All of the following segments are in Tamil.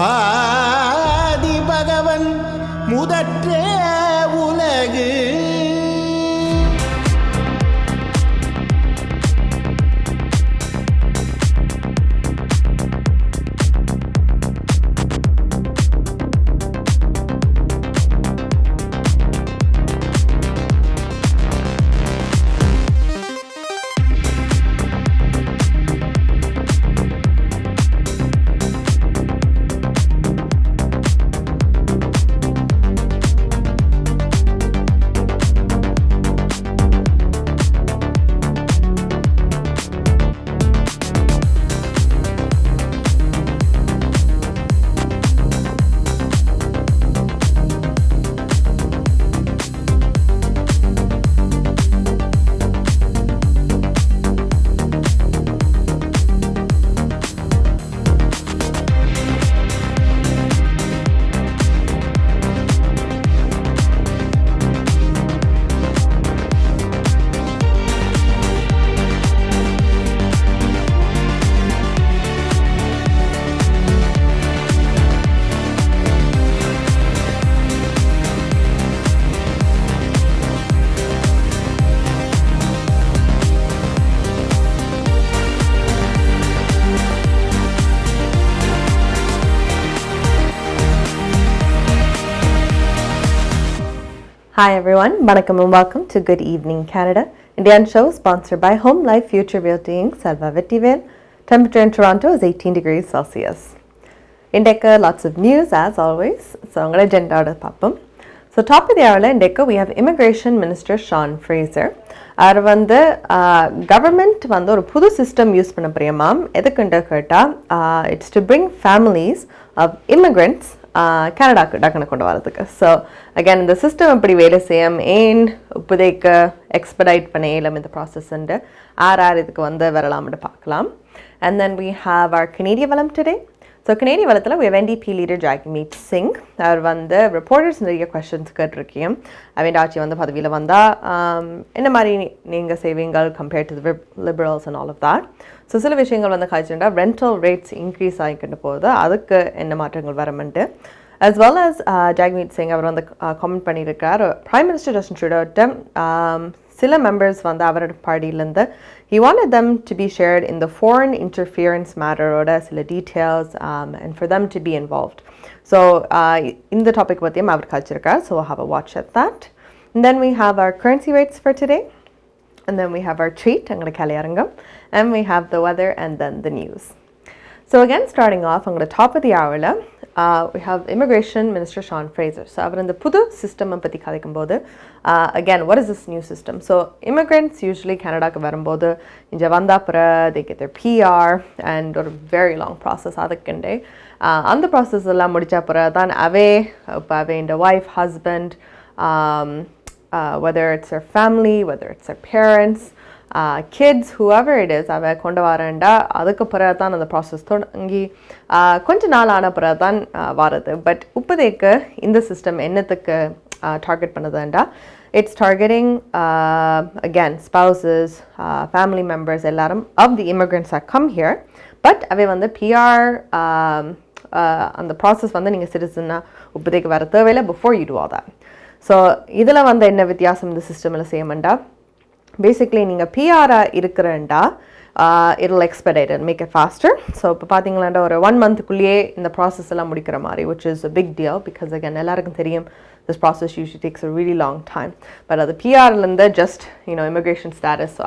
ஆதி பகவன் முதற்றே உலகு Hi everyone, vanakkam and welcome to Good Evening Canada. Indian show sponsored by Home Life Future Realty Inc. Selva Vittivel. Temperature in Toronto is 18 degrees Celsius. Indeka, lots of news as always. So I'm going to agenda order pappam. So top of the hour Indeka we have Immigration Minister Sean Fraser. Aru vandu government vandu oru pudu system use panna poriyamam. Edukunda ketta it's to bring families of immigrants கனடாக்கு டக்குன்னு கொண்டு வரதுக்கு. ஸோ அகேன் இந்த சிஸ்டம் எப்படி வேலை செய்யும், ஏன் இப்போதைக்கு எக்ஸ்பெடைட் பண்ண இயலும் இந்த ப்ராசஸ்ன்ட்டு யார் இதுக்கு வந்து வரலாம்னு பார்க்கலாம். And then we have our கனேடிய வளம் டுடே. ஸோ கனேடிய வளத்தில் we have NDP leader Jagmeet Singh. அவர் வந்து ரிப்போர்ட்டர்ஸ் நிறைய கொஸ்டின்ஸ் கேட்டிருக்கேன். அவன் ஆட்சி வந்து பதவியில் வந்தால் என்ன மாதிரி நீங்கள் செய்வீங்கள் compared to the Liberals and all of that. So சில விஷயங்கள் வந்து காய்ச்சிட்டா ரெண்டல் ரேட்ஸ் இன்க்ரீஸ் ஆகிக்கிட்டு போகுது, அதுக்கு என்ன மாற்றங்கள் வரமென்ட்டு as well as ஜாக்மீட் சிங் அவர் வந்து கமெண்ட் பண்ணியிருக்கார். பிரைம் மினிஸ்டர் ஜஸ்டின் ட்ரூடோட்ட சில மெம்பர்ஸ் வந்து அவரோட பார்ட்டியிலேருந்து he wanted them to be shared in the foreign interference matteroட சில details and for them to be involved. So இந்த டாபிக் பற்றியும் அவர் காய்ச்சிருக்கார். So we'll have a watch at that. And then we have our currency rates for today. And then we have our treat, angada kaliyarangam, and we have the weather and then the news. So again, starting off on the top of the hour, we have Immigration Minister Sean Fraser. So avar the pudu system patti kadikumbodhu, again, what is this new system? So immigrants usually Canada ku varumbodhu inja vandapra they get their PR and a very long process adukinde. And the process ella mudichapura than ave inda wife, husband, whether it's their family, whether it's their parents, kids, whoever it is, ava kondu varanda adukku piradhan and the process thodangi konja naal aana piradhan varudhu. But uppadekku in the system ennathukku target pannadanda, it's targeting again spouses, family members ellarum of the immigrants that come here, but ave vandu PR and the process vandu neenga citizen uppadekku vara thevela before you do all that. So இதில் வந்து என்ன வித்தியாசம் இந்த சிஸ்டமில் செய்யமெண்டா, பேசிக்லி நீங்கள் பிஆராக இருக்கிறண்டா it'll expedite and make it faster. So இப்போ பார்த்தீங்களாண்டா ஒரு 1 monthக்குள்ளேயே இந்த ப்ராசஸ் எல்லாம் முடிக்கிற மாதிரி, which is a big deal because again எல்லாருக்கும் தெரியும் this process usually takes a really long time. But அது பிஆர்லேருந்து ஜஸ்ட் immigration status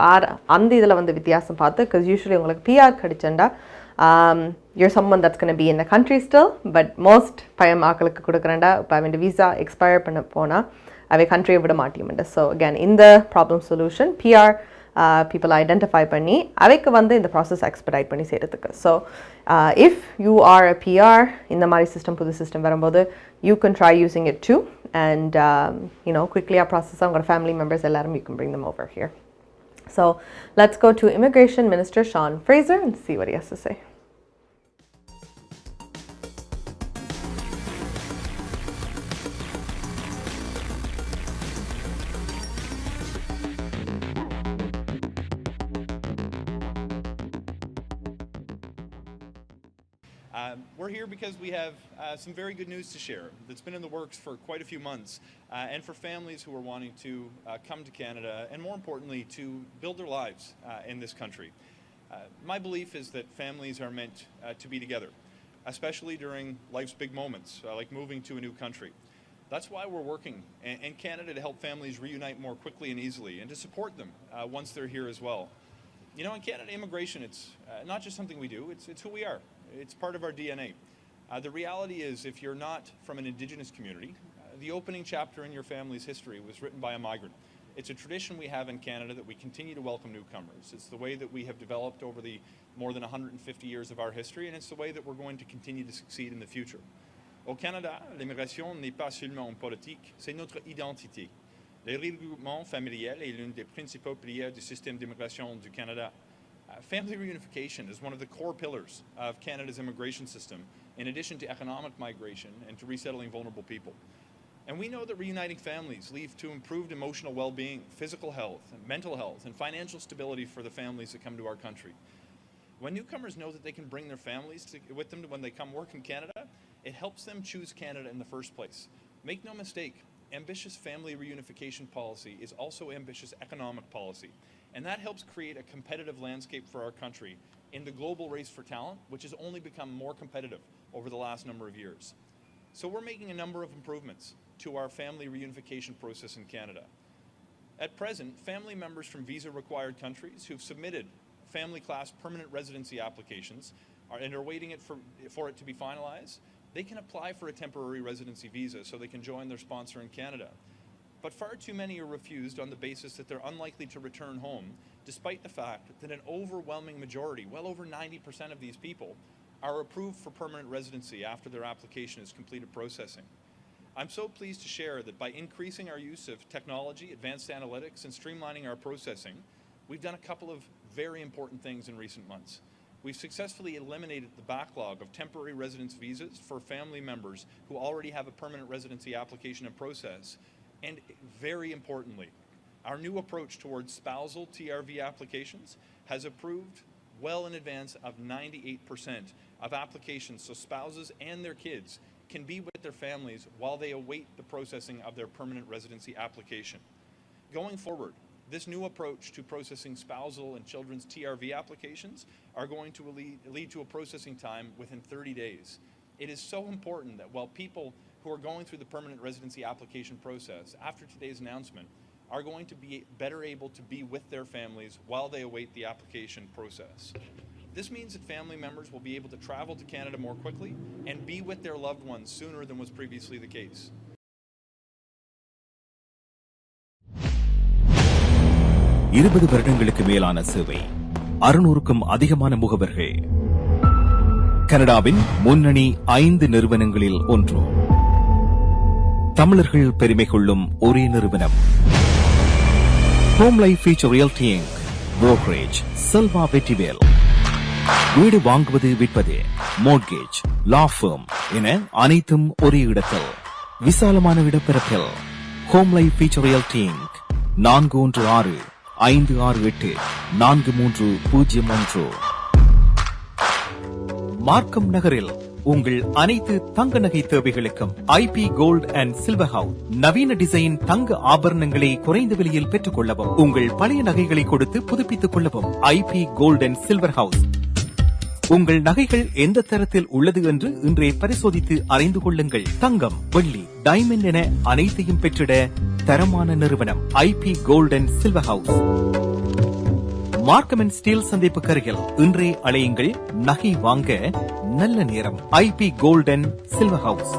அந்த இதில் வந்து வித்தியாசம் பார்த்து, because usually உங்களுக்கு PR கிடைச்சண்டா you're someone that's going to be in the country still, but most பையமாக்களுக்கு கொடுக்குறேன்டா இப்போ அவன் visa expire பண்ண போனால் அவை country விட மாட்டியுமெண்டு. So again in the problem solution PR people identify பண்ணி அவைக்கு வந்து இந்த process expedite பண்ணி செய்கிறதுக்கு. So if you are a PR இந்த மாதிரி system புது system வரும்போது you can try using it too, and quickly our process உங்களோட family members எல்லாரும் you can bring them over here. So let's go to Immigration Minister Sean Fraser and see what he has to say. We're here because we have some very good news to share that's been in the works for quite a few months, and for families who are wanting to come to Canada, and more importantly, to build their lives in this country. My belief is that families are meant to be together, especially during life's big moments, like moving to a new country. That's why we're working in Canada to help families reunite more quickly and easily, and to support them once they're here as well. You know, in Canada, immigration, it's not just something we do, it's who we are. It's part of our DNA. The reality is, if you're not from an Indigenous community, the opening chapter in your family's history was written by a migrant. It's a tradition we have in Canada that we continue to welcome newcomers. It's the way that we have developed over the more than 150 years of our history, and it's the way that we're going to continue to succeed in the future. Au Canada, l'immigration n'est pas seulement une politique, c'est notre identité. Le regroupement familial est l'une des principaux piliers du système d'immigration du Canada. Family reunification is one of the core pillars of Canada's immigration system, in addition to economic migration and to resettling vulnerable people. And we know that reuniting families leads to improved emotional well-being, physical health, and mental health, and financial stability for the families that come to our country. When newcomers know that they can bring their families with them when they come work in Canada, it helps them choose Canada in the first place. Make no mistake, ambitious family reunification policy is also ambitious economic policy. And that helps create a competitive landscape for our country in the global race for talent, which has only become more competitive over the last number of years. So we're making a number of improvements to our family reunification process in Canada. At present, family members from visa-required countries who've submitted family class permanent residency applications and are waiting for it to be finalized, they can apply for a temporary residency visa so they can join their sponsor in Canada. But far too many are refused on the basis that they're unlikely to return home, despite the fact that an overwhelming majority, well over 90% of these people, are approved for permanent residency after their application has completed processing. I'm so pleased to share that by increasing our use of technology, advanced analytics, and streamlining our processing, we've done a couple of very important things in recent months. We've successfully eliminated the backlog of temporary residence visas for family members who already have a permanent residency application in process. And very importantly, our new approach towards spousal TRV applications has approved well in advance of 98% of applications, so spouses and their kids can be with their families while they await the processing of their permanent residency application. Going forward, this new approach to processing spousal and children's TRV applications are going to lead to a processing time within 30 days. It is so important that while people who are going through the permanent residency application process after today's announcement are going to be better able to be with their families while they await the application process. This means that family members will be able to travel to Canada more quickly and be with their loved ones sooner than was previously the case. இருபது வருடங்களுக்கு மேலான சேவை, 600க்கும் அதிகமான முகவர்கள், கனடாவின் முன்னணி 5 நிறுவனங்களில் ஒன்று, தமிழர்கள் பெருமை கொள்ளும் ஒரே நிறுவனம், Home Life Future Realty Inc, brokerage Selva Vetrivel. வீடு வாங்குவது விற்பது, மோட்கேஜ், லா ஃபர்ம் என அனைத்தும் ஒரே இடத்தில், விசாலமான இடப்பரப்பில். Home Life Future Realty Inc, 416-568-4301. Markham நகரில் உங்கள் அனைத்து தங்க நகை தேவைகளுக்கும் IP Gold and Silver House. நவீன டிசைன் தங்க ஆபரணங்களை குறைந்த விலையில் பெற்றுக் கொள்ளவும், உங்கள் பழைய நகைகளை கொடுத்து புதுப்பித்துக் கொள்ளவும் IP Gold and Silver House. உங்கள் நகைகள் எந்த தரத்தில் உள்ளது என்று இன்றே பரிசோதித்து அறிந்து கொள்ளுங்கள். தங்கம், வெள்ளி, டைமண்ட் என அனைத்தையும் பெற்றிட தரமான நிறுவனம் IP Gold and Silver House. Markham and Steeles சந்திப்பு கரையில் இன்றே அழையுங்கள். நகை வாங்க நல்ல நேரம். IP Gold and Silver House.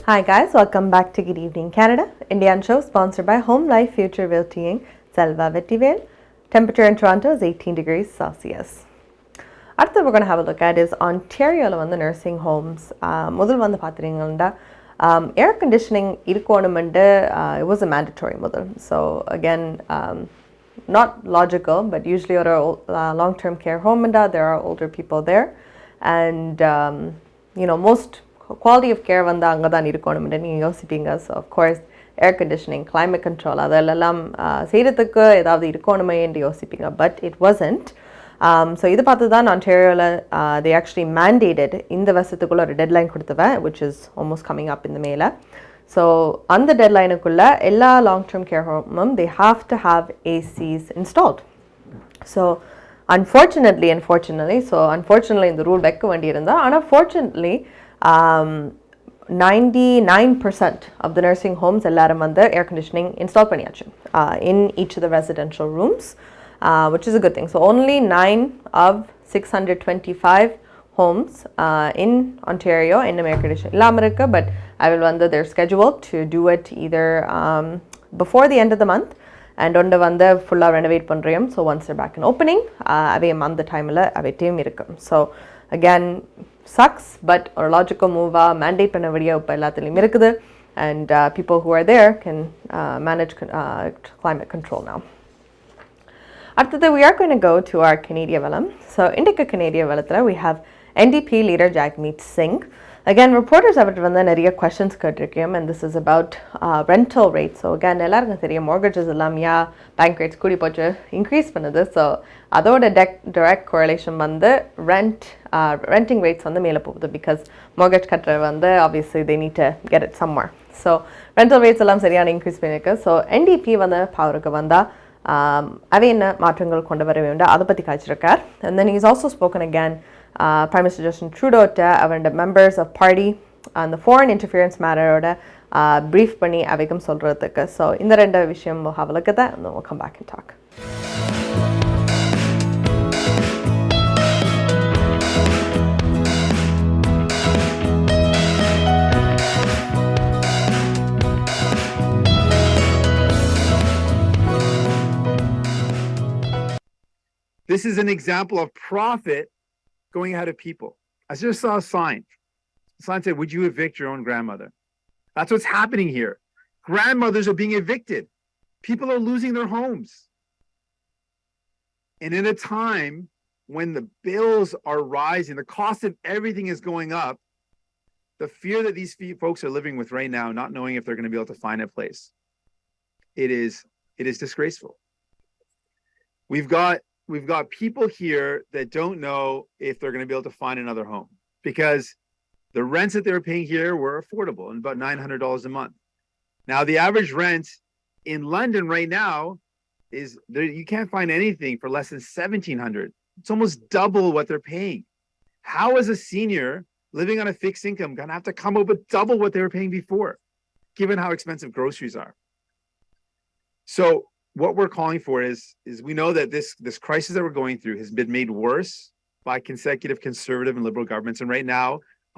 Hi guys, welcome back to Good Evening Canada, Indian show sponsored by Home Life Future Realty Inc. Selva Vettivel. Temperature in Toronto is 18 degrees Celsius. அடுத்து we're going to have a look at is Ontarioல வந்து nursing homes. முதல் வந்து பார்த்தீங்கன்னா air conditioning இருக்கணும்னு it was a mandatory முதல். So again, not logical, but usually at a long-term care home there are older people there. and most quality of care வந்து அங்கே தான் இருக்கணும்னு நீங்கள் யோசிப்பீங்க. So of course air conditioning, climate control அதெல்லாம் செய்கிறதுக்கு ஏதாவது இருக்கணுமே என்று யோசிப்பீங்க. But it wasn't. ஸோ இது பார்த்து தான் ஆன்டேரியோவில் they actually mandated இந்த வருஷத்துக்குள்ள ஒரு டெட்லைன் கொடுத்தவ, which is almost coming up in the மேல. ஸோ அந்த டெட்லைனுக்குள்ள எல்லா லாங் டேர்ம் கேர் ஹோமும் they have to have ACs installed. So unfortunately இந்த ரூல் வைக்க வேண்டியிருந்தா, ஆனால் fortunately 99% of the nursing homes எல்லாரும் வந்து air conditioning install பண்ணியாச்சு in each of the residential rooms, which is a good thing. So only 9 of 625 homes in Ontario in air conditioning இல்லாம இருக்கு. But I will வந்து they're scheduled to do it either before the end of the month and ஒன்று வந்து ஃபுல்லாக ரெனோவேட் பண்ணுறோம். So once they're back in opening அவையும் அந்த டைமில் அவைட்டையும் இருக்கும். ஸோ again sucks, but ஒரு logical move-ஆ mandate பண்ண வழியாக இப்போ எல்லாத்துலேயும் இருக்குது, and people who are there can manage climate control now. After we are going to go to our Canadian Velam. So இன்றைக்கு Canadian Velathil we have NDP leader Jagmeet Singh. Again, reporters have வந்து நிறைய questions கேட்டிருக்கோம், and this is about rental rates. So again, எல்லாருக்கும் தெரியும் mortgages எல்லாம் bank rates கூடி போச்சு, increase பண்ணுது. So அதோட direct correlation வந்து renting rates வந்து மேலே போகுது, because mortgage கட்டுற வந்து obviously they need to get it somewhere. So rental rates எல்லாம் சரியான increase பண்ணிருக்கு. So NDP வந்து பவருக்கு வந்தா அவை என்ன மாற்றங்கள் கொண்டு வர வேண்டும் அதை பற்றி காய்ச்சிருக்கார். And then he's also spoken again Prime Minister Justin Trudeau and the members of party on the foreign interference matter brief பண்ணி அவைக்கும் சொல்றதுக்கு. So இந்த ரெண்டு விஷயம் we'll have a look at that, and then we'll come back and talk. This is an example of profit going ahead of people. I just saw a sign. The sign said, "Would you evict your own grandmother?" That's what's happening here. Grandmothers are being evicted. People are losing their homes. And in a time when the bills are rising, the cost of everything is going up, the fear that these folks are living with right now, not knowing if they're going to be able to find a place, it is disgraceful. We've got people here that don't know if they're going to be able to find another home, because the rents that they were paying here were affordable and about $900 a month. Now, the average rent in London right now is there, you can't find anything for less than $1,700. It's almost double what they're paying. How is a senior living on a fixed income going to have to come up with double what they were paying before, given how expensive groceries are? So what we're calling for is we know that this crisis that we're going through has been made worse by consecutive conservative and liberal governments. And right now,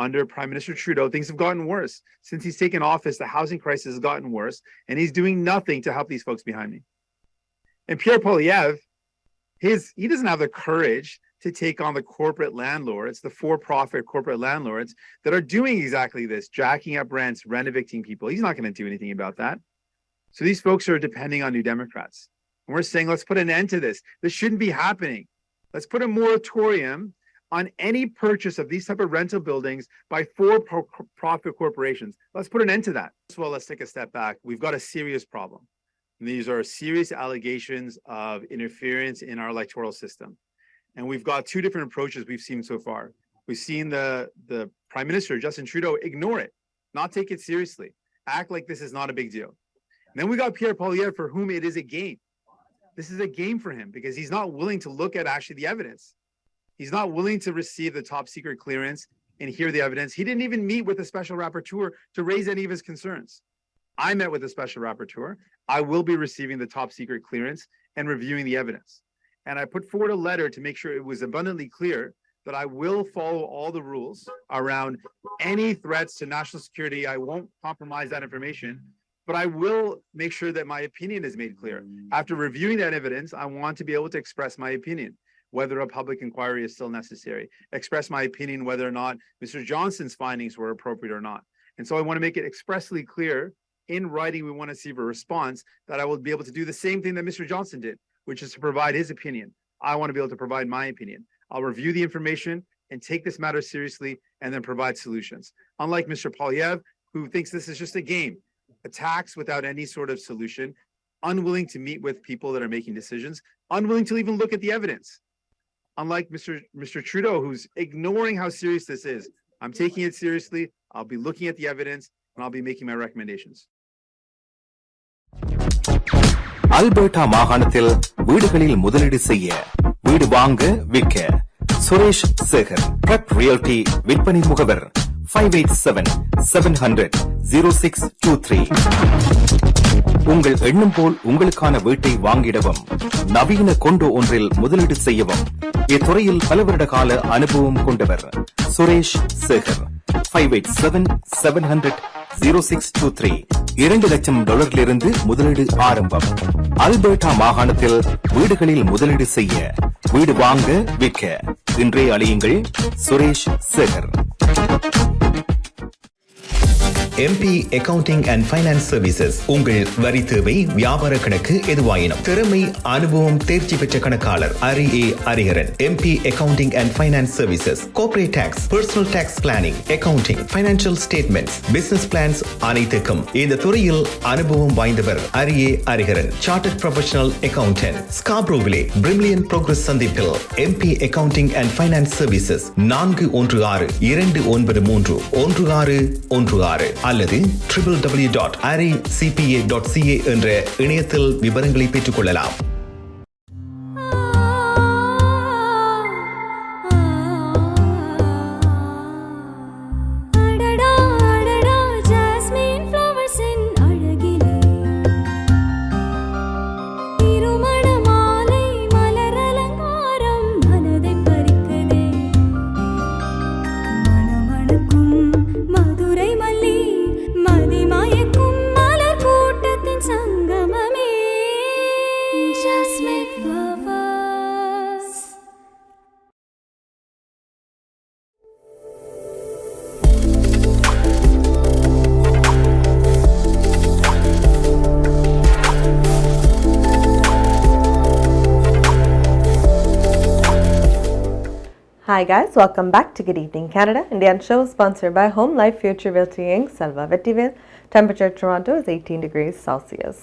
under Prime Minister Trudeau, things have gotten worse. Since he's taken office, the housing crisis has gotten worse, and he's doing nothing to help these folks behind me. And Pierre Poilievre, he doesn't have the courage to take on the corporate landlords, the for-profit corporate landlords that are doing exactly this, jacking up rents, rent-evicting people. He's not going to do anything about that. So these folks are depending on New Democrats. And we're saying, let's put an end to this. This shouldn't be happening. Let's put a moratorium on any purchase of these type of rental buildings by for-profit corporations. Let's put an end to that. Well, let's take a step back. We've got a serious problem. And these are serious allegations of interference in our electoral system. And we've got two different approaches we've seen so far. We've seen the Prime Minister, Justin Trudeau, ignore it, not take it seriously, act like this is not a big deal. And then we got Pierre Poilievre, for whom it is a game. This is a game for him because he's not willing to look at actually the evidence. He's not willing to receive the top secret clearance and hear the evidence. He didn't even meet with the special rapporteur to raise any of his concerns. I met with the special rapporteur. I will be receiving the top secret clearance and reviewing the evidence. And I put forward a letter to make sure it was abundantly clear that I will follow all the rules around any threats to national security. I won't compromise that information, but I will make sure that my opinion is made clear. After reviewing that evidence, I want to be able to express my opinion, whether a public inquiry is still necessary, express my opinion whether or not Mr. Johnson's findings were appropriate or not. And so I want to make it expressly clear in writing. We want to see a response that I will be able to do the same thing that Mr. Johnson did, which is to provide his opinion. I want to be able to provide my opinion. I'll review the information and take this matter seriously and then provide solutions. Unlike Mr. Polyev, who thinks this is just a game, attacks without any sort of solution, unwilling to meet with people that are making decisions, unwilling to even look at the evidence. Unlike Mr. Trudeau, who's ignoring how serious this is. I'm taking it seriously. I'll be looking at the evidence and I'll be making my recommendations. Alberta மாகாணத்தில் வீடுகளில் முதலீடு செய்ய, வீடு வாங்க, விற்க சுரேஷ் சேகர் ட்ரக் ரியல்டி விற்பனை முகவர் 587-700-0623. உங்கள் எண்ணம் போல் உங்களுக்கான வீட்டை வாங்கிடவும், நவீன கொண்டோ ஒன்றில் முதலீடு செய்யவும் இத்துறையில் பல வருட கால அனுபவம் கொண்டவர் சுரேஷ் சேகர். 587-700-0623. $2 லட்சம் முதலீடு ஆரம்பம். அல்பர்டா மாகாணத்தில் வீடுகளில் முதலீடு செய்ய, வீடு வாங்க, விற்க இன்றே அழையுங்கள் Suresh Sekar. MP Accounting and Finance Services. உங்கள் வரி தேவை, வியாபார கணக்கு எதுவாயினும் திறமை, அனுபவம், தேர்ச்சி பெற்ற கணக்காளர் அரிஏ Ariharan. MP Accounting and Finance Services. Corporate Tax, Personal Tax Planning, Accounting, Financial Statements, Business Plans அனைத்துக்கும் இந்த துறையில் அனுபவம் வாய்ந்தவர் அரிஏ Ariharan. Chartered Professional Accountant. Scarboroughவிலே Brimley Progress சந்திப்பில் MP Accounting and Finance Services 416-2933-1616 அல்லது www.aricpa.ca என்ற இணையத்தில் விவரங்களை பெற்றுக் கொள்ளலாம். Hi guys, welcome back to Good Evening Canada. Indian show sponsored by Home Life Future Realty Inc. Selva Vettivel. Temperature Toronto is 18 degrees Celsius.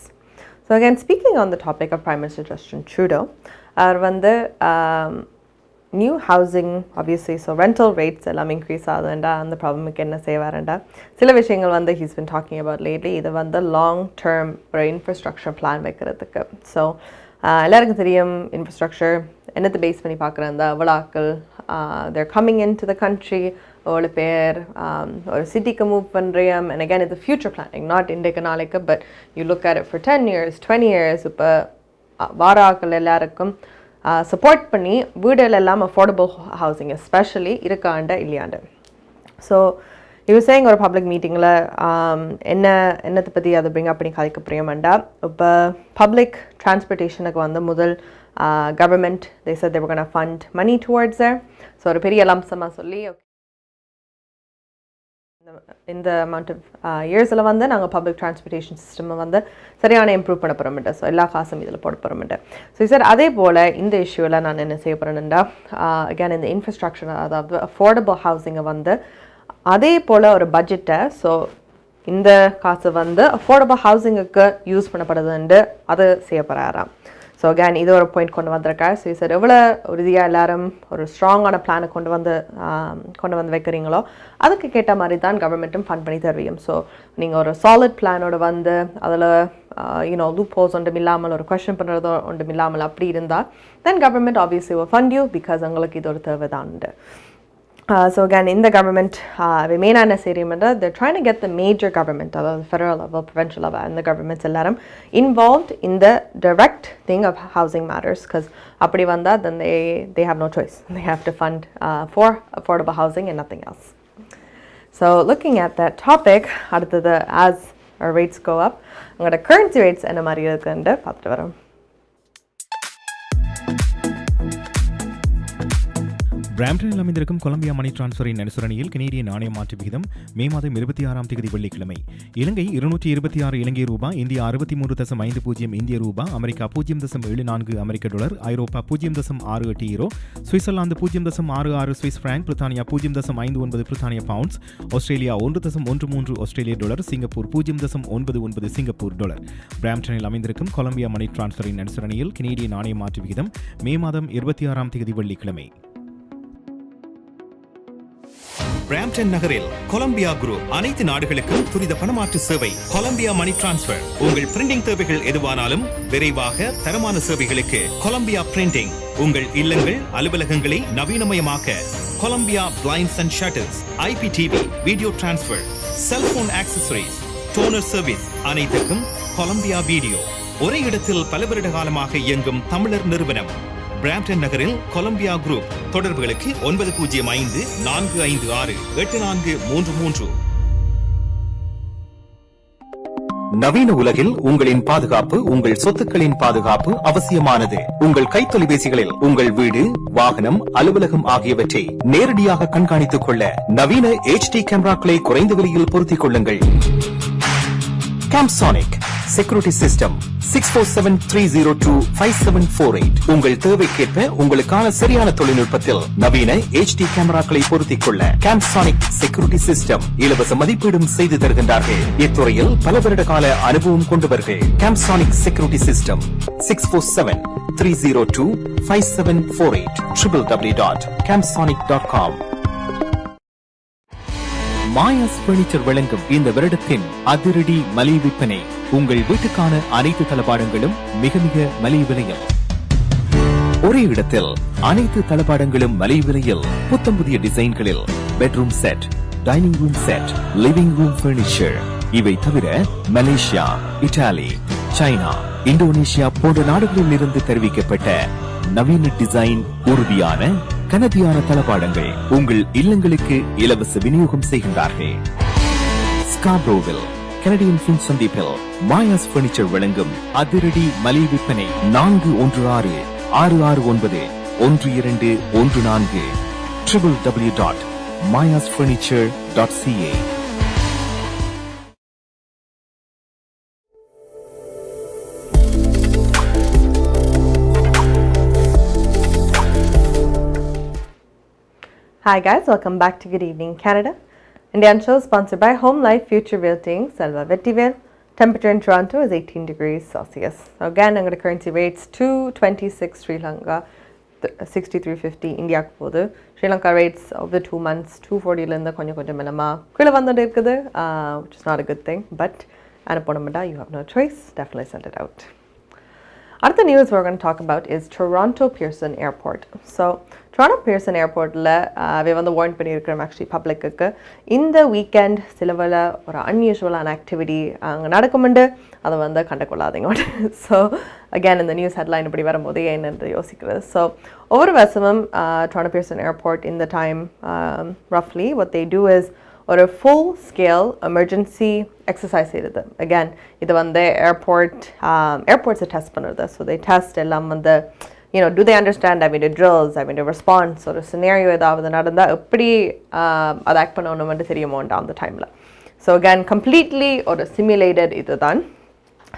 So again, speaking on the topic of Prime Minister Justin Trudeau, new housing, obviously, so rental rates எல்லாம் increase ஆகுதுண்டா, அந்த ப்ராப்ளமுக்கு என்ன செய்வாருண்டா சில விஷயங்கள் he's been talking about lately. இது long term ஒரு infrastructure plan வைக்கிறதுக்கு. So எல்லாருக்கும் தெரியும் infrastructure என்னத்தை பேஸ் பண்ணி பார்க்குறேன் விழாக்கள், they're coming into the country, ஒரு பேர் ஒரு சிட்டிக்கு மூவ் பண்ணுறேன். And again, it's a future planning, not இன்றைக்கு நாளைக்கு, but you look at it for 10 years, 20 years. இப்போ வாராக்கள் எல்லாருக்கும் சப்போர்ட் பண்ணி வீடுகள் எல்லாம் அஃபோர்டபுள் ஹவுசிங் எஸ்பெஷலி இருக்காண்ட இல்லையாண்டு. ஸோ he was saying ஒரு பப்ளிக் மீட்டிங்கில் என்னத்தை பற்றி அதை பிரிங் அப் பண்ணி கதைக்க புரியுமாண்டா, இப்போ பப்ளிக் டிரான்ஸ்போர்ட்டேஷனுக்கு முதல் government, they said they were going to fund money towards there. So ஒரு பெரிய லம்சமாக சொல்லி இந்த amount of yearsல நாங்கள் பப்ளிக் டிரான்ஸ்போர்ட்டேஷன் சிஸ்டம் சரியான இம்ப்ரூவ் பண்ண போகிறோம்ட்டு. ஸோ எல்லா காசும் இதில் போட போகிறோம்ட்டு. ஸோ சார் அதே போல் இந்த இஷ்யூவில் நான் என்ன செய்ய போகிறேன்டா, அகேன் இந்த இன்ஃப்ராஸ்ட்ரக்சர், அதாவது அஃபோர்டபுள் ஹவுசிங்கை அதே போல் ஒரு பட்ஜெட்டை, ஸோ இந்த காசு அஃபோர்டபுள் ஹவுசிங்குக்கு யூஸ் பண்ணப்படுதுன்ட்டு அது செய்ய போகிறாராம். ஸோ அகேன் இது ஒரு பாயிண்ட் கொண்டு வந்திருக்காரு. ஸோ சார் எவ்வளோ உறுதியாக எல்லாரும் ஒரு ஸ்ட்ராங்கான பிளானை கொண்டு வந்து வைக்கிறீங்களோ அதுக்கு கேட்ட மாதிரி தான் கவர்மெண்ட்டும் ஃபண்ட் பண்ணி தருவியும். ஸோ நீங்கள் ஒரு சாலிட் பிளானோட அதில் லூப் ஹோல்ஸ் ஒன்றும் இல்லாமல், ஒரு கொஸ்டின் பண்ணுறதோ ஒன்றும் இல்லாமல் அப்படி இருந்தால் தென் government obviously will fund you, because உங்களுக்கு இது ஒரு தேவை தான். So again, in the government, they're trying to get the major government, the federal level, provincial level, and the governments involved in the direct thing of housing matters, because then they have no choice. They have to fund for affordable housing and nothing else. So looking at that topic, as our rates go up, I'm going to currency rates and பிராம்டனில் அமைந்திருக்கும் கொலம்பியா மணி டிரான்ஸ்ஃபரின் அனுசரணையில் கனேடிய நாணய மாற்று விகிதம் மே மாதம் 26ஆம் தேதி வெள்ளிக்கிழமை இலங்கை 226 இலங்கை ரூபாய், இந்தியா 63.50 இந்திய ரூபாய், அமெரிக்கா 0.74 அமெரிக்க டாலர், ஐரோப்பா 0.68 யூரோ, சுவிட்சர்லாந்து 0.66 சுவிஸ் பிராங்க், பிரித்தானியா 0.59 பிரித்தானிய பவுண்ட்ஸ், ஆஸ்திரேலியா 1.13 ஆஸ்திரேலிய டாலர், சிங்கப்பூர் 0.99 சிங்கப்பூர் டாலர். பிராம்டனில் அமைந்திருக்கும் கொலம்பியா மணி டிரான்ஸ்ஃபரின் அனுசரணையில் கனேடிய நாணய மாற்று விகிதம் மே மாதம் 26ஆம் தேதி வெள்ளிக்கிழமை. பிராம்டன் நகரில் கொலம்பியா குரூப் அனைத்து நாடுகளுக்கும் துரித பணமாற்று சேவை. Columbia money transfer. உங்கள் பிரிண்டிங் தேவைகள் எதுவானாலும் விரைவாக தரமான சேவைகளுக்கு கொலம்பியா பிரிண்டிங். உங்கள் இல்லங்கள் அலுவலகங்களை நவீனமயமாக்க Columbia Blinds and Shutters, IPTV, video transfer, cellphone accessories, toner service அனைத்துக்கும் கொலம்பியா வீடியோ. ஒரே இடத்தில் பல வருட காலமாக இயங்கும் தமிழர் நிறுவனம். பிராம்டன் நகரில் கொலம்பியா குரூப். தொடர்புகளுக்கு 9054568433. நவீன உலகில் உங்களின் பாதுகாப்பு, உங்கள் சொத்துக்களின் பாதுகாப்பு அவசியமானது. உங்கள் கைத்தொலைபேசிகளில் உங்கள் வீடு, வாகனம், அலுவலகம் ஆகியவற்றை நேரடியாக கண்காணித்துக் கொள்ள நவீன HD கேமராக்களை குறைந்த விலையில் பொருத்திக் கொள்ளுங்கள். கேம்சானிக் செக்யூரிட்டி சிஸ்டம் 6473025748. உங்கள் தேவைக்கேற்ப உங்களுக்கான சரியான தொழில்நுட்பத்தில் நவீன HD கேமராக்களை பொருத்திக் கொள்ள கேம்சானிக் செக்யூரிட்டி சிஸ்டம் இலவச மதிப்பீடும் செய்து தருகின்றார்கள். இத்துறையில் பல வருட கால அனுபவம் கொண்டவர்கள். Camsonic security system 6473025748 www.camsonic.com. Maya's furniture வழங்கும் இந்த வருடத்தின் அதிரடி மலிவு விற்பனை. உங்கள் வீட்டுக்கான அனைத்து தளபாடங்களும் மிக மிக மலிவு விலையில். ஒரே இடத்தில் அனைத்து தளபாடங்களும் மலிவு விலையில். புத்தம் புதிய டிசைன்களில் bedroom set, dining room set, living room furniture. இவை தவிர மலேசியா, இத்தாலி, சைனா, இந்தோனேஷியா போன்ற நாடுகளில் இருந்து தெரிவிக்கப்பட்ட நவீன டிசைன், உறுதியான கனதியான தளபாடங்கள் உங்கள் இல்லங்களுக்கு இலவச விநியோகம் செய்கின்றார்கள். ஸ்கார்பரோவில் கனடியன் பின் சந்திப்பில் மாயாஸ் பர்னிச்சர் வழங்கும் அதிரடி மலிவு விற்பனை. 4166691214 www.mayasfurniture.ca. Hi guys, welcome back to Good Evening Canada. Indian show sponsored by Home Life Future Realty, Selva Vettivel. Temperature in Toronto is 18 degrees Celsius. So again, I'm going to currency rates 226 Sri Lanka, 63.50 India போது. Sri Lanka rates over the 2 months 240 ல இருந்து கொஞ்சம் மேலமா கீழ வந்துட்டே இருக்குது, which is not a good thing, but அனுப்பணும்டா, you have no choice, definitely send it out. Other news we're going to talk about is Toronto Pearson Airport. So Toronto Pearson Airport la we வந்து warn பண்ணியிருக்கிறோம் actually public க்கு இந்த weekend சிலவல ஒரு unusual activity அங்க நடக்கும்ண்டு அதை வந்து கண்டுகொள்ளாதீங்க. So again in the news headline இப்படி வரும்போது என்னன்னு யோசிக்கிறது. So ஒவ்வொரு வருஷமும் Toronto Pearson Airport in the time roughly what they do is ஒரு full scale emergency exercise செய்யுது. Again இது வந்து airports test பண்ணுறது. So they test எல்லாம் வந்து do they understand the drills, the response or a scenario ஏதாவது நடந்தா எப்படி அதை ஆக்ட் பண்ணணும்னு தெரியுமோண்டா அந்த டைம்ல. So again completely or simulated இதுதான்.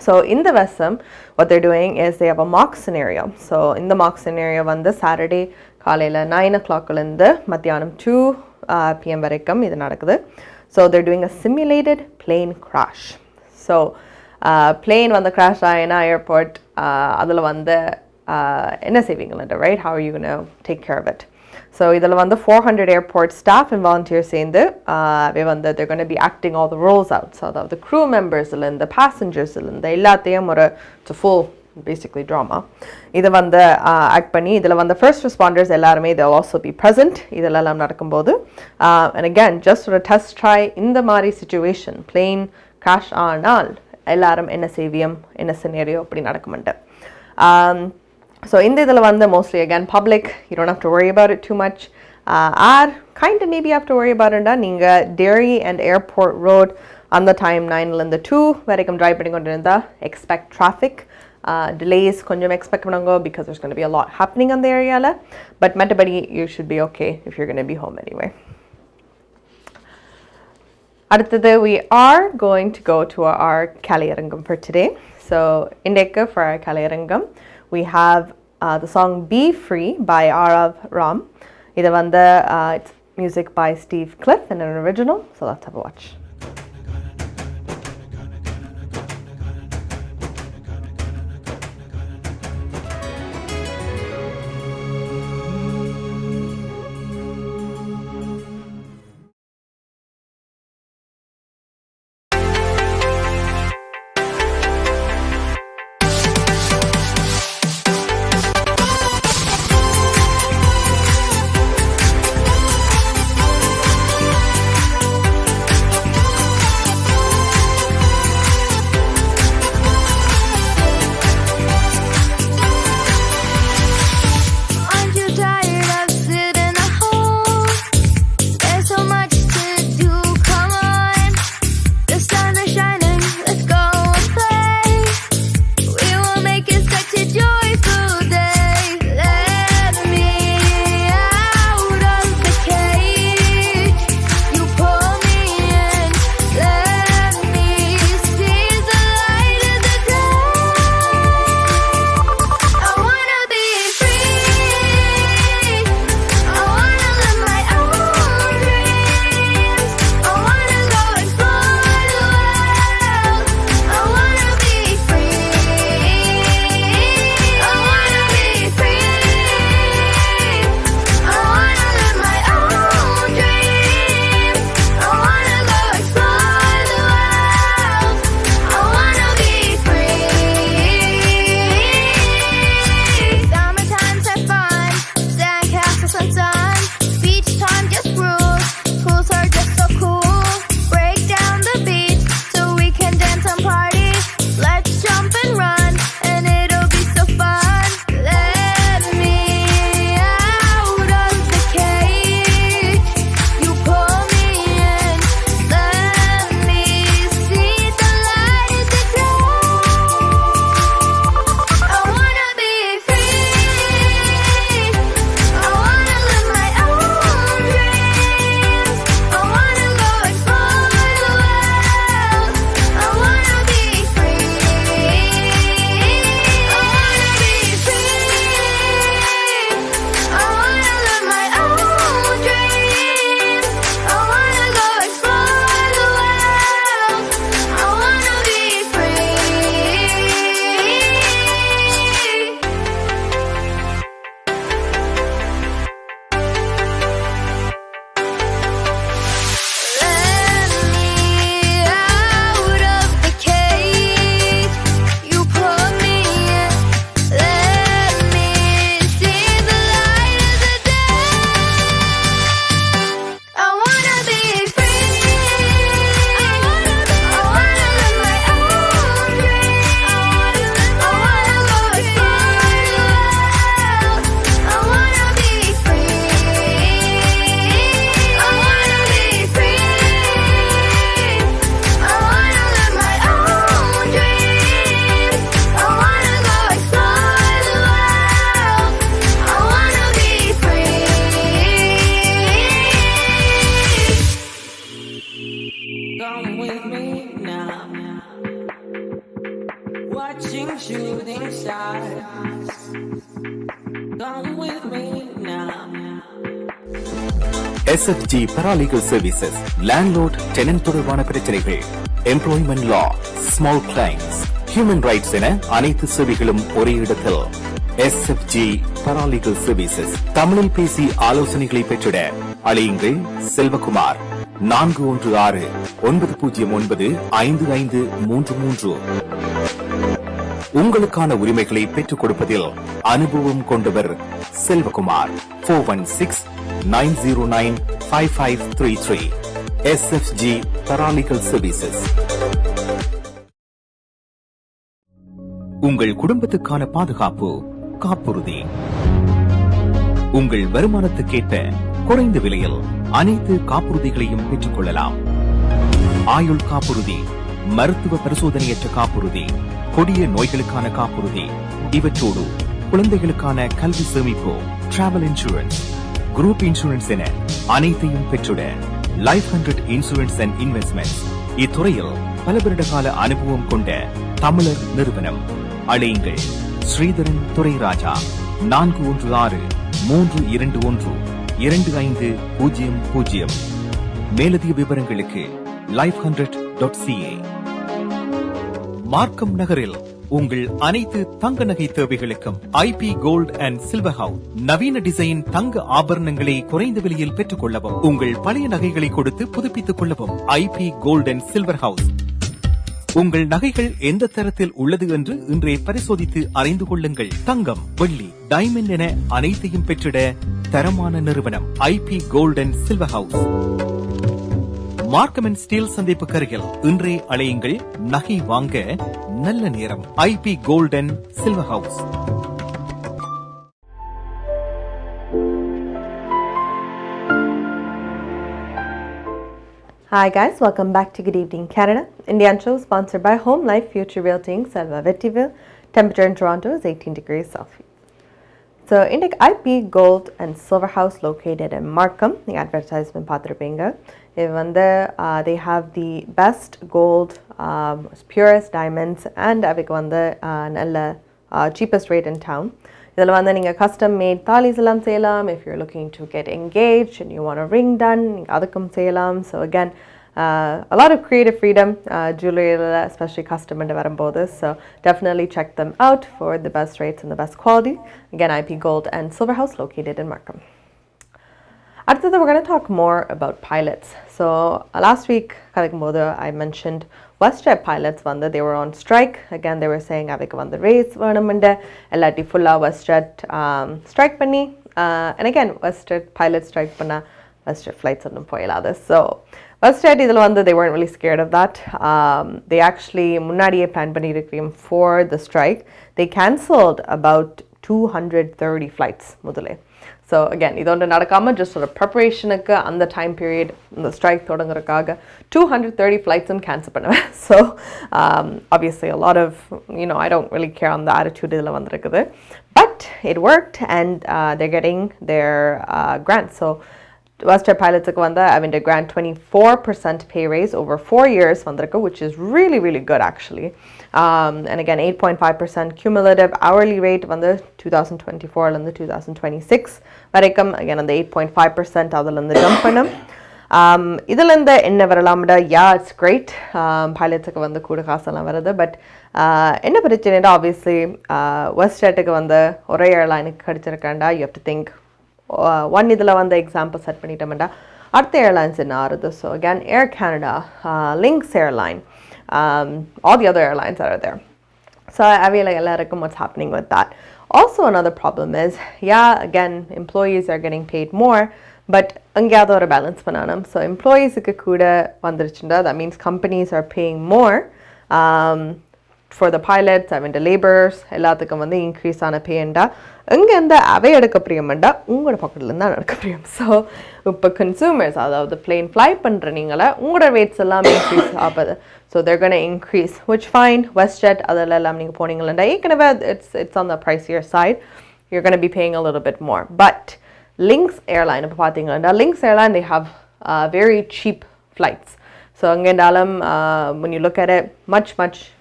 So in the வருஷம் what they're doing is they have a mock scenario. So in the mock scenario வந்து Saturday காலையில 9 o'clock இருந்து மத்தியானம் 2 p.m. வரைக்கும் இது நடக்குது. So they're doing a simulated plane crash. So plane வந்து crash ஆயினா airport அதுல வந்து என்ன செய்வீங்களா, right? How are you going to take care of it? So இதில் வந்து 400 airport staff and volunteers சேர்ந்து they're going to be acting all the roles out. So the crew members the passengers எல்லாத்தையும் ஒரு full basically drama இதை வந்து ஆக்ட் பண்ணி இதில் வந்து first responders எல்லாருமே they'll also be present இதெல்லாம் நடக்கும்போது and again just for a test try இந்த மாதிரி situation plane crash ஆனால் எல்லாரும் என்ன செய்வியம் என்ன scenario அப்படி நடக்கும்ண்டு. So in the vanda mostly again public, you don't have to worry about it too much. Or kind of maybe you have to worry about it. Ninga Derry and Airport Road on the time 9 and the 2 where I come drive expect traffic delays konjam expect panungo because there's going to be a lot happening on the area la, but mattabadi you should be okay if you're going to be home anyway. அடுத்தது we are going to go to our Kalayarangam for today. So indeka for our Kalayarangam we have the song Be Free by Adrava. Idu vanda it's music by Steve Cliff and an original, so let's have a watch. SFG Paralegal Services, Landlord Tenant தொடர்பான பிரச்சனைகள், Employment Law, Small Claims, Human Rights என அனைத்து சேவைகளும் ஒரே இடத்தில். SFG Paralegal Services தமிழில் பேசி ஆலோசனைகளை பெற்றிட அழையுங்கள் செல்வகுமார் 416-909-5533. உங்களுக்கான உரிமைகளை பெற்றுக் கொடுப்பதில் அனுபவம் கொண்டவர் செல்வகுமார். 416-909-5533. SFG Paralegal Services. உங்கள் குடும்பத்துக்கான பாதுகாப்பு காப்புறுதி. உங்கள் வருமானத்துக்கேற்ற குறைந்த விலையில் அனைத்து காப்புறுதிகளையும் பெற்றுக் கொள்ளலாம். ஆயுள் காப்புறுதி, மருத்துவ பரிசோதனையற்ற காப்புறுதி, கொடிய நோய்களுக்கான காப்புறுதி, இவற்றோடு குழந்தைகளுக்கான கல்வி சேமிப்பு, டிராவல் இன்சூரன்ஸ், குரூப் இன்சூரன்ஸ் என அனைத்தையும் பெற்றுட லைஃப் 100 இன்சூரன்ஸ் அண்ட் இன்வெஸ்ட்மெண்ட்ஸ் இத்துறையில் பல வருட கால அனுபவம் கொண்ட தமிழர் நிறுவனம். அழையுங்கள் ஸ்ரீதரன் துரைராஜா 416-321-2500. மேலதிக விவரங்களுக்கு life100.ca. மார்க்கம் நகரில் உங்கள் அனைத்து தங்க நகை தேவைகளுக்கும் IP Gold and Silver House நவீன டிசைன் தங்க ஆபரணங்களை குறைந்த விலையில் பெற்றுக் கொள்ளவும், உங்கள் பழைய நகைகளை கொடுத்து புதுப்பித்துக் கொள்ளவும் IP Gold and Silver House. உங்கள் நகைகள் எந்த தரத்தில் உள்ளது என்று இன்றே பரிசோதித்து அறிந்து கொள்ளுங்கள். தங்கம், வெள்ளி, டைமண்ட் என அனைத்தையும் பெற்றிட தரமான நிறுவனம் IP Gold and Silver House. Markham and Steeles சந்திப்பு கருகில் இன்றே அழையுங்கள். நகை வாங்க நல்ல நேரம். IP Gold and Silver House. Hi guys, welcome back to Good Evening Canada. Indian show sponsored by Home Life Future Realty Inc. Selva Vittiville. Temperature in Toronto is 18 degrees Celsius. So, Indic IP Gold and Silver House located in Markham. The advertisement pathirupinga. They have the best gold, purest diamonds, and cheapest rate in town. இதில் வந்து நீங்கள் கஸ்டம் மேட் தாலிஸ் எல்லாம் செய்யலாம். If you're looking to get engaged and you want a ring done, அதுக்கும் செய்யலாம். So again, a lot of creative freedom, jewelry, especially custom and வரும்போது. So definitely check them out for the best rates and the best quality. Again, IP Gold and Silver House located in Markham. அடுத்தது we're going to talk more about pilots. So last week I mentioned WestJet pilots they were on strike. Again, they were saying avukku raise venumunda ellati fulla WestJet strike panni, and again WestJet pilots strike panna WestJet flights onnum poyiladu. So WestJet idhula they weren't really scared of that. They actually munnadiye plan pannirukkum for the strike. They cancelled about 230 flights mudale. So again, idondu nadakama just sort of preparation ku and the time period the strike thodangarakaga 230 flights cancel panna. So obviously a lot of, I don't really care on the attitude idhula vandirukkudu, but it worked and they're getting their grants. So WestJet pilots having a grant 24% pay raise over 4 years which is really, really good actually. And again, 8.5% cumulative hourly rate 2024 and 2026. Again, on the 8.5% jump panam. Yeah, it's great. Pilots kuda kaasala varudhu, but enna prachana obviously WestJet ore airline kadichirukanda. You have to think one idhula example set pannittamanda அடுத்த airlines என்ன ஆறுது. So again, Air Canada, Lynx Airline, all the other airlines that are there. So I feel like எல்லாருக்கும் what's happening with that. Also another problem is, again, employees are getting paid more, but அங்கேயாவது ஒரு balance பண்ணணும். So employeesக்கு கூட வந்துருச்சுண்டா, that means companies are paying more for the pilots, the laborers, எல்லாத்துக்கும் increase ஆன pay ண்டா அங்கேருந்து அவை எடுக்க பிரியமாண்டா உங்களோட பாக்கெட்லேருந்து தான் எடுக்க பிரியம். ஸோ இப்போ கன்சூமர்ஸ், அதாவது பிளேன் ஃப்ளை பண்ணுற நீங்களே உங்களோட ரேட்ஸ் எல்லாம் இன்க்ரீஸ் ஆகுது. So they're gonna increase, which fine. WestJet அதில் எல்லாம் நீங்கள் போனீங்களா ஏற்கனவே it's on the pricier side, you're going to be paying a little bit more. But Lynx Airline, இப்போ பார்த்தீங்கன்னா Lynx Airline, they have very cheap flights. So when you look at it, much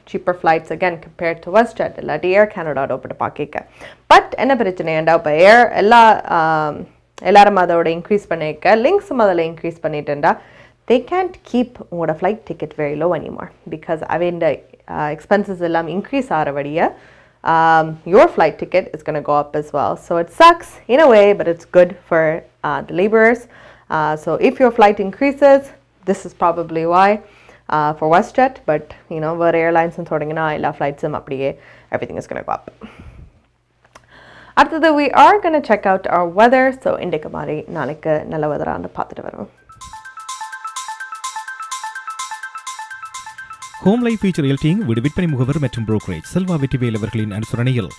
cheaper flights again compared to WestJet illati Air Canada oppittu paakika. But enna pirachana enda pa air ellarum adoda increase panneka Lynx madala increase pannitenda they can't keep ungoda flight ticket very low anymore because avenda expenses ellam increase aravadiya your flight ticket is going to go up as well. So it sucks in a way, but it's good for the laborers. So if your flight increases, this is probably why for WestJet, but where airlines and thodinga ella flights everything is going to go up. After that, we are going to check out our weather. So indika mari nalikku nalla weather aanu paathitu varum. Home Life Future realty வீடு விற்பனை முகவர் மற்றும் புரோக்கரேஜ் செல்வா வெற்றிவேல் அவர்களின் அனுசரணையில்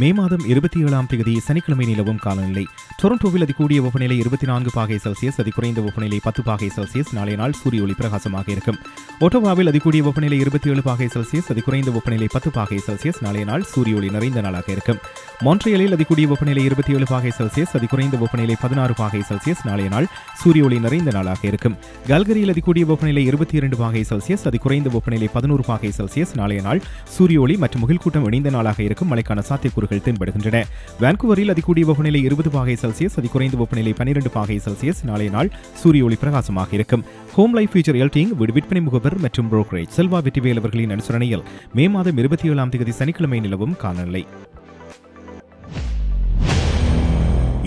மே மாதம் 27ஆம் தேதி சனிக்கிழமை நிலவும் காலநிலை. டொரண்டோவில் அதிகூடிய வெப்பநிலை 24 பாகை செல்சியஸ், அதிகுறைந்த வெப்பநிலை 10 பாகை செல்சியஸ். நாளைய நாள் சூரிய ஒளி பிரகாசமாக இருக்கும். ஒட்டோவாவில் அதிகூடிய வெப்பநிலை 27 பாகை செல்சியஸ், அதிகுறைந்த வெப்பநிலை 10 பாகை செல்சியஸ். நாளைய நாள் சூரிய ஒளி நிறைந்த நாளாக இருக்கும். மான்ட்ரியலில் அதிகூடிய வெப்பநிலை 27 பாகை செல்சியஸ், அதிகுறைந்த வெப்பநிலை 16 பாகை செல்சியஸ். நாளைய நாள் சூரிய ஒளி நிறைந்த நாளாக இருக்கும். கல்கரியில் அதிகூடிய வெப்பநிலை 22 பாகை செல்சியஸ், அதிகுறைந்த வெப்பநிலை 11 பாகை செல்சியஸ். நாளைய நாள் சூரிய ஒளி மற்றும் முகில்கூட்டம் இணைந்த நாளாக இருக்கும். மழைக்கான சாத்தியக்கூறுகள் தென்படுகின்றன. வான்கூவரில் அதிகூடிய வெப்பநிலை 20 பாகை செல்சியஸ், அதிகுறைந்த வெப்பநிலை 12 பாகை செல்சியஸ். நாளைய நாள் சூரிய ஒளி பிரகாசமாக இருக்கும். ஹோம் லைஃப் ஃபியூச்சர் எல்டிங் வீடு விற்பனை முகவர் மற்றும் புரோக்கரேஜ் செல்வா வெற்றிவேல் அவர்களின் அனுசரணையில் மே மாதம் 27ஆம் தேதி சனிக்கிழமை நிலவும் காலநிலை.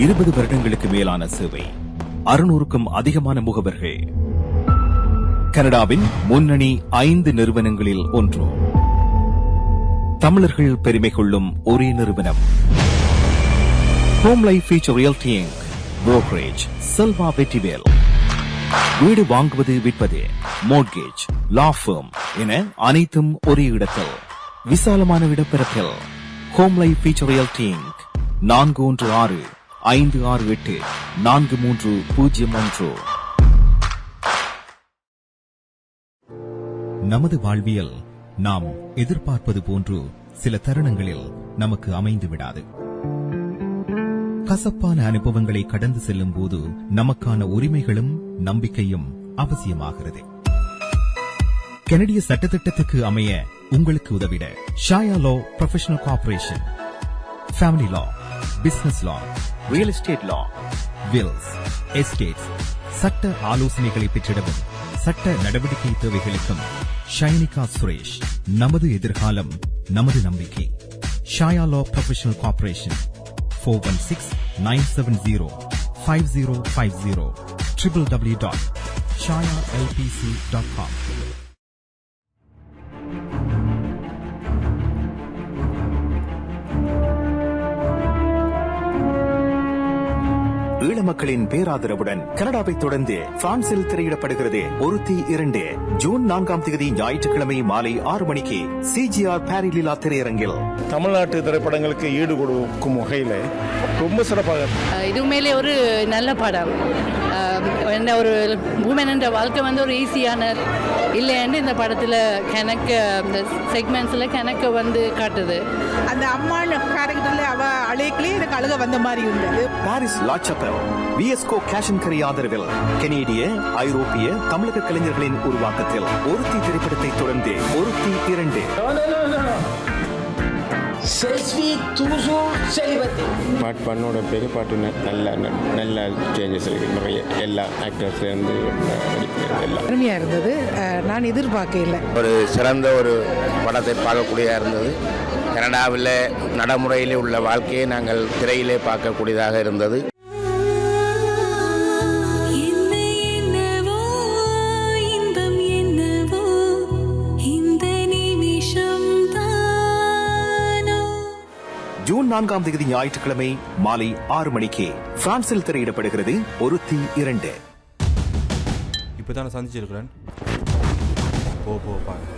20 வருடங்களுக்கு மேலான சேவை, 600க்கும் அதிகமான முகவர்கள், கனடாவின் முன்னணி 5 நிறுவனங்களில் ஒன்று, தமிழர்கள் பெருமை கொள்ளும் ஒரே நிறுவனம். Home Life Future Realty Inc, brokerage Selva Vetrivel. வீடு வாங்குவது, விற்பது, மோர்ட்கேஜ், லா ஃபர்ம் என அனைத்தும் ஒரே இடத்தில், விசாலமான இடப்பெறப்பில். Home Life Future Realty Inc, 416-568-4301. நமது வாழ்வியல் நாம் எதிர்பார்ப்பது போன்று சில தருணங்களில் நமக்கு அமைந்து விடாது. கசப்பான அனுபவங்களை கடந்து செல்லும் போது நமக்கான உரிமைகளும் நம்பிக்கையும் அவசியமாகிறது. கனடிய சட்டத்திட்டத்துக்கு அமைய உங்களுக்கு உதவிட ஷாயா லா ப்ரொஃபஷனல் கார்ப்பரேஷன், ஃபேமிலி லா, பிசினஸ் லா, ரியல் எஸ்டேட் லா, வில்ஸ், எஸ்டேட்ஸ், சட்ட ஆலோசனைகளை பெற்றிடவும் சட்ட நடவடிக்கை தேவைகளுக்கும் ஷைனிகா சுரேஷ். நமது எதிர்காலம் நமது நம்பிக்கை. ஷாயா லா ப்ரொஃபஷனல் கார்ப்பரேஷன், 416-970-5050, www.shayalpc.com. ஈழ மக்களின் பேராதரவுடன் கனடாவை தொடர்ந்து பிரான்சில் திரையிடப்படுகிறது ஒருத்தி 2, ஜூன் 4ஆம் தேதி ஞாயிற்றுக்கிழமை மாலை 6 மணிக்கு CGR பாரிலீலா திரையரங்கில். தமிழ்நாட்டு திரைப்படங்களுக்கு ஈடு கொடுக்கும் வகையில் ரொம்ப சிறப்பாக இது மேலே ஒரு நல்ல படம். என்ன ஒரு உமன் என்ற வாழ்க்கை வந்து ஒரு ஈஸியான இல்லைன்னு இந்த படத்தில் கணக்கு இந்த செக்மெண்ட்ஸில் கணக்கு வந்து காட்டுது. அந்த அம்மான கேரக்டர்ல அவ அழைக்கலே எனக்கு அழுக வந்த மாதிரி இருந்தது. பாரிஸ் லாச்சப்பல் விஎஸ்கோ கேஷன் கரி ஆதரவில் கனேடிய, ஐரோப்பிய, தமிழக கலைஞர்களின் உருவாக்கத்தில் ஒருத்தி திரைப்படத்தை தொடர்ந்து ஒருத்தி 2. பாட்டு பண்ணோட பெரிய பாட்டு நல்ல சேஞ்சஸ் இருக்கு. நிறைய எல்லா ஆக்டர்ஸ்லேருந்து எல்லாம் அருமையாக இருந்தது. நான் எதிர்பார்க்கல. ஒரு சிறந்த ஒரு படத்தை பார்க்கக்கூடியதாக இருந்தது. கனடாவில் நடைமுறையிலே உள்ள வாழ்க்கையை நாங்கள் திரையிலே பார்க்கக்கூடியதாக இருந்தது. ஜூன் 4ஆம் தேதி ஞாயிற்றுக்கிழமை மாலை 6 மணிக்கு பிரான்சில் திரையிடப்படுகிறது ஒருத்தி 2. இப்போதான் சந்திச்சிருக்கிறேன். போ பாருங்க.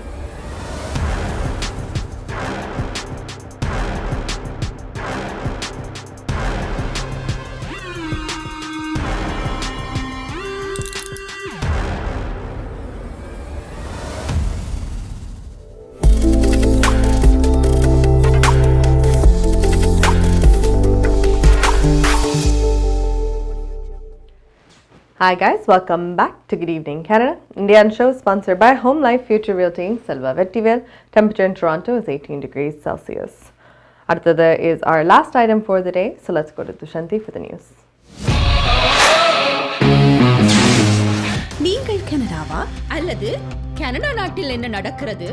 Hi guys, welcome back to Good Evening Canada. Indian show sponsored by Home Life Future Realty Inc. Selva Vettivel. Temperature in Toronto is 18 degrees Celsius. Arthada is our last item for the day, so let's go to Dushanti for the news. நீங்கள் கனடாவா அல்லது கனடா நாட்டில் என்ன நடக்கிறது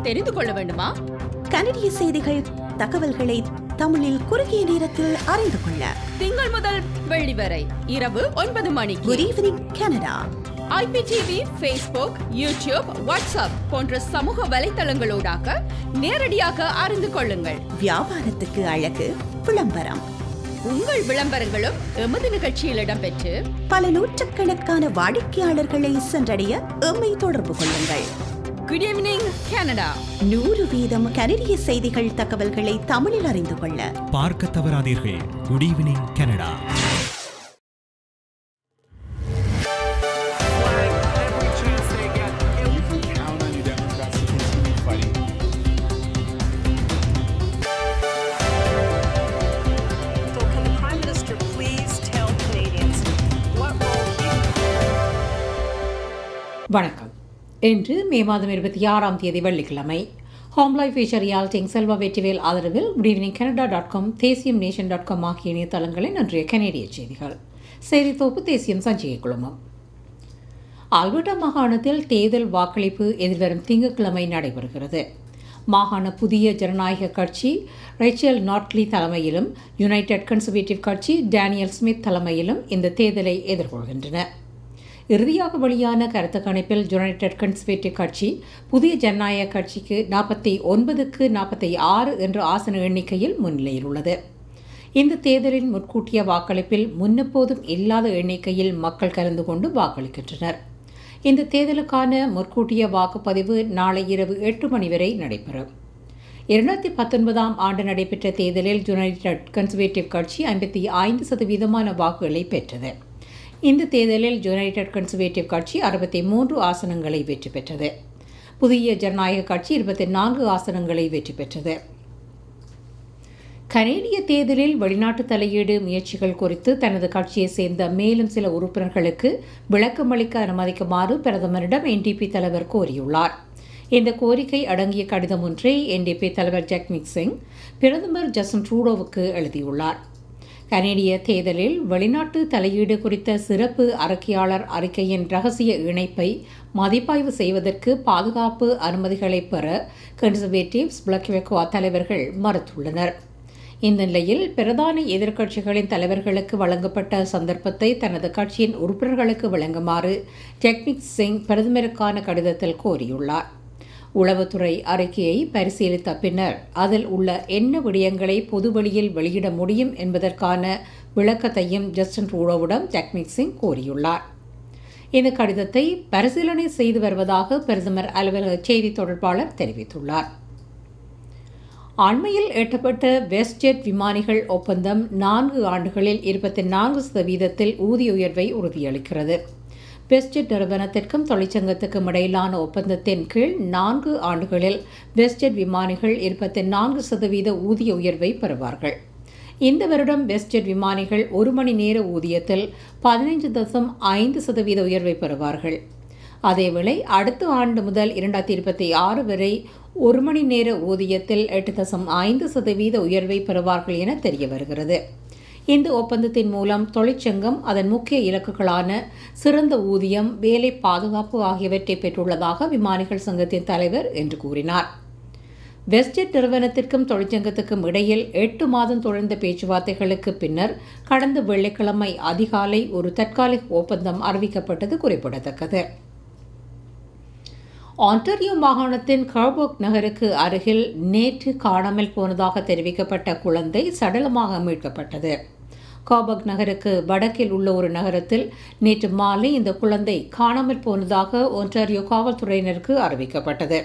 தெரிந்து கொள்ள வேண்டுமா? கனடிய செய்திகள், தகவல்களை தமிழில் குறுகிய நேரத்தில் அறிந்து கொள்ள திங்கள் முதல் வெள்ளி வரை இரவு 9 மணிக்கு good evening Canada IPTV, Facebook, YouTube, WhatsApp போன்ற சமூக வலைத்தளங்களோடாக நேரடியாக அறிந்து கொள்ளுங்கள். வியாபாரத்துக்கு அழகு விளம்பரம். உங்கள் விளம்பரங்களும் எமது நிகழ்ச்சியில் இடம்பெற்று பல நூற்றுக்கணக்கான வாடிக்கையாளர்களை சென்றடைய எம்மை தொடர்பு கொள்ளுங்கள். Good evening Canada. 100% கனடிய செய்திகள் தகவல்களை தமிழில் அறிந்து கொள்ள பார்க்க தவறாதீர்கள். Good evening Canada. வணக்கம். இன்று மே மாதம் 26ஆம் தேதி வெள்ளிக்கிழமை. Home Life Future Realty Inc Selva Vetrivel ஆதரவில் குட் ஈவினிங் கனடா.com, தேசியம் நேஷன்.com ஆகிய இணையதளங்களின் இன்றைய கனேடிய செய்திகள். செய்தி தொகுப்பு தேசியம் சஞ்சிகை குழுமம். ஆல்பர்டா மாகாணத்தில் தேர்தல் வாக்களிப்பு எதிர்வரும் திங்கட்கிழமை நடைபெறுகிறது. மாகாண புதிய ஜனநாயக கட்சி ரேச்சல் நாட்லி தலைமையிலும் யுனைடெட் கன்சர்வேட்டிவ் கட்சி டேனியல் ஸ்மித் தலைமையிலும் இந்த தேர்தலை எதிர்கொள்கின்றன. இறுதியாக வெளியான கருத்து கணிப்பில் யுனைடெட் கன்சர்வேட்டிவ் கட்சி புதிய ஜனநாயக கட்சிக்கு 49க்கு 46 என்ற ஆசன எண்ணிக்கையில் முன்னிலையில் உள்ளது. இந்த தேர்தலின் முன்கூட்டிய வாக்களிப்பில் முன்னெப்போதும் இல்லாத எண்ணிக்கையில் மக்கள் கலந்து கொண்டு வாக்களிக்கின்றனர். இந்த தேர்தலுக்கான முன்கூட்டிய வாக்குப்பதிவு நாளை இரவு 8 மணி வரை நடைபெறும். 2019ஆம் ஆண்டு நடைபெற்ற தேர்தலில் யுனைடெட் கன்சர்வேட்டிவ் கட்சி 55% வாக்குகளை பெற்றது. இந்த தேர்தலில் யுனைடெட் கன்சர்வேட்டிவ் கட்சி 63 ஆசனங்களை வெற்றி பெற்றது. புதிய ஜனநாயக கட்சி 24 ஆசனங்களை வெற்றி பெற்றது. கனேடிய தேர்தலில் வெளிநாட்டு தலையீடு முயற்சிகள் குறித்து தனது கட்சியை சேர்ந்த மேலும் சில உறுப்பினர்களுக்கு விளக்கமளிக்க அனுமதிக்குமாறு பிரதமரிடம் NDP தலைவர் கோரியுள்ளார். இந்த கோரிக்கை அடங்கிய கடிதம் ஒன்றை NDP தலைவர் ஜக்மித் சிங் பிரதமர் ஜஸ்டின் ட்ரூடோவுக்கு எழுதியுள்ளார். கனேடிய தேர்தலில் வெளிநாட்டு தலையீடு குறித்த சிறப்பு அறிக்கையாளர் அறிக்கையின் ரகசிய இணைப்பை மதிப்பாய்வு செய்வதற்கு பாதுகாப்பு அனுமதிகளை பெற கன்சர்வேட்டிவ்ஸ் பிளக்வெக்வா தலைவர்கள் மறுத்துள்ளனர். இந்த நிலையில் பிரதான எதிர்க்கட்சிகளின் தலைவர்களுக்கு வழங்கப்பட்ட சந்தர்ப்பத்தை தனது கட்சியின் உறுப்பினர்களுக்கு வழங்குமாறு ஜக்மித் சிங் பிரதமருக்கான கடிதத்தில் கோரியுள்ளார். உளவுத்துறை அறிக்கையை பரிசீலித்த பின்னர் அதில் உள்ள என்ன விடயங்களை பொதுவெளியில் வெளியிட முடியும் என்பதற்கான விளக்கத்தையும் ஜஸ்டின் ட்ரூடோவிடம் ஜக்மித் சிங் கோரியுள்ளார். இந்த கடிதத்தை பரிசீலனை செய்து வருவதாக பிரதமர் அலுவலக செய்தி தொடர்பாளர் தெரிவித்துள்ளார். அண்மையில் எட்டப்பட்ட வெஸ்ட்ஜெட் விமானிகள் ஒப்பந்தம் 4 ஆண்டுகளில் 24% ஊதிய உயர்வை உறுதியளிக்கிறது. வெஸ்ட்ஜெட் நிறுவனத்திற்கும் தொழிற்சங்கத்துக்கும் இடையிலான ஒப்பந்தத்தின் கீழ் 4 ஆண்டுகளில் வெஸ்ட்ஜெட் விமானிகள் 24% ஊதிய உயர்வை பெறுவார்கள். இந்த வருடம் வெஸ்ட்ஜெட் விமானிகள் 1 மணி நேர ஊதியத்தில் 15.5% உயர்வை பெறுவார்கள். அதேவேளை அடுத்த ஆண்டு முதல் 2026 வரை 1 மணி நேர ஊதியத்தில் 8.5% உயர்வை பெறுவார்கள் என தெரிய வருகிறது. இந்த ஒப்பந்தத்தின் மூலம் தொழிற்சங்கம் அதன் முக்கிய இலக்குகளான சிறந்த ஊதியம், வேலை பாதுகாப்பு ஆகியவற்றை பெற்றுள்ளதாக விமானிகள் சங்கத்தின் தலைவர் என்று கூறினார். வெஸ்ட்ஜெட் நிறுவனத்திற்கும் தொழிற்சங்கத்துக்கும் இடையில் 8 மாதம் தொடர்ந்த பேச்சுவார்த்தைகளுக்கு பின்னர் கடந்த வெள்ளிக்கிழமை அதிகாலை ஒரு தற்காலிக ஒப்பந்தம் அறிவிக்கப்பட்டது குறிப்பிடத்தக்கது. ஆன்டாரியோ மாகாணத்தின் கர்போக் நகருக்கு அருகில் நேற்று காணாமல் போனதாக தெரிவிக்கப்பட்ட குழந்தை சடலமாக மீட்கப்பட்டது. கர்போக் நகருக்கு வடக்கில் உள்ள ஒரு நகரத்தில் நேற்று மாலை இந்த குழந்தை காணாமல் போனதாக ஒன்டாரியோ காவல்துறையினருக்கு அறிவிக்கப்பட்டது.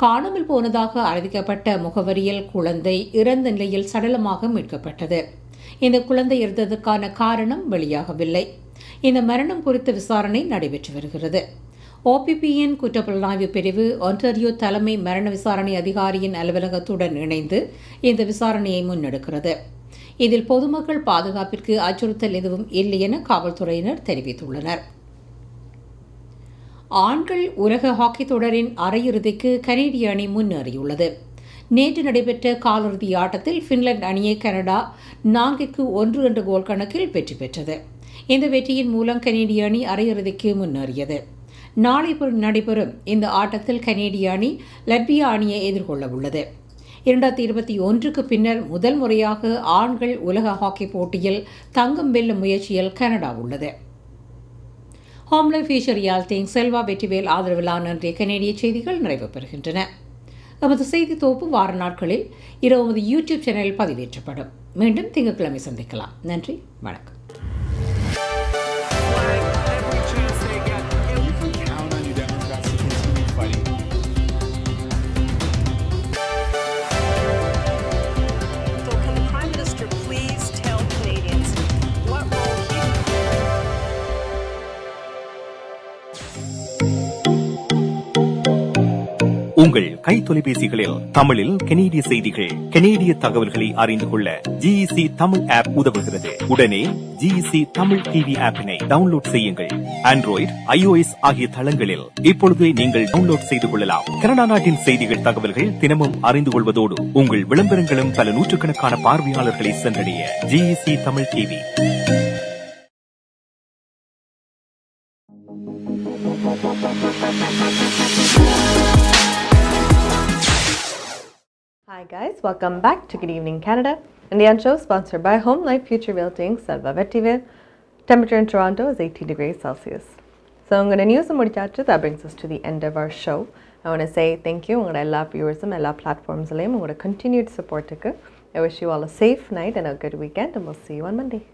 காணாமல் போனதாக அறிவிக்கப்பட்ட முகவரியில் குழந்தை இறந்த நிலையில் சடலமாக மீட்கப்பட்டது. இந்த குழந்தை இறந்ததற்கான காரணம் வெளியாகவில்லை. இந்த மரணம் குறித்த விசாரணை நடைபெற்று வருகிறது. OPPயின் குற்றப்புலனாய்வு பிரிவு ஒன்டாரியோ தலைமை மரண விசாரணை அதிகாரியின் அலுவலகத்துடன் இணைந்து இந்த விசாரணையை முன்னெடுக்கிறது. இதில் பொதுமக்கள் பாதுகாப்பிற்கு அச்சுறுத்தல் எதுவும் இல்லை என காவல்துறையினர் தெரிவித்துள்ளனர். ஆண்கள் உலக ஹாக்கி தொடரின் அரையிறுதிக்கு கனேடிய அணி முன்னேறியுள்ளது. நேற்று நடைபெற்ற காலிறுதி ஆட்டத்தில் பின்லாந்து அணியை கனடா 4-1 என்ற கோல் கணக்கில் வெற்றி பெற்றது. இந்த வெற்றியின் மூலம் கனேடிய அணி அரையிறுதிக்கு முன்னேறியது. நாளை நடைபெறும் இந்த ஆட்டத்தில் கனேடிய அணி லட்வியா அணியை எதிர்கொள்ள உள்ளது. 2021க்கு பின்னர் முதல் முறையாக ஆண்கள் உலக ஹாக்கி போட்டியில் தங்கம் வெல்லும் முயற்சியில் கனடா உள்ளது. Home Life Future Realty Inc Selva Vetrivel ஆதரவிலான இன்றைய கனேடிய செய்திகள் நிறைவு பெறுகின்றன. நமது செய்தி தொகுப்பு வார நாட்களில் இரவு யூடியூப் சேனலில் பதிவேற்றப்படும். மீண்டும் திங்கட்கிழமை சந்திக்கலாம். நன்றி, வணக்கம். உங்கள் கை தொலைபேசிகளில் தமிழில் கனேடிய செய்திகள், கனேடிய தகவல்களை அறிந்து கொள்ள GEC தமிழ் ஆப் உதவுகிறது. உடனே GEC தமிழ் டிவி ஆப்பினை டவுன்லோட் செய்யுங்கள். ஆண்ட்ராய்டு, iOS ஆகிய தளங்களில் இப்பொழுதே நீங்கள் டவுன்லோட் செய்து கொள்ளலாம். கனடா நாட்டின் செய்திகள், தகவல்கள் தினமும் அறிந்து கொள்வதோடு உங்கள் விளம்பரங்களும் பல நூற்றுக்கணக்கான பார்வையாளர்களை சென்றடைய GEC Tamil TV. Hi guys, welcome back to Good Evening Canada. Indian show sponsored by Home Life Future Realty Selva Vettivel. Temperature in Toronto is 18 degrees Celsius. So I'm going to news and mudichachu. That brings us to the end of our show. I want to say thank you. I love viewers and I love platforms. I want to continued support. I wish you all a safe night and a good weekend, and we'll see you on Monday.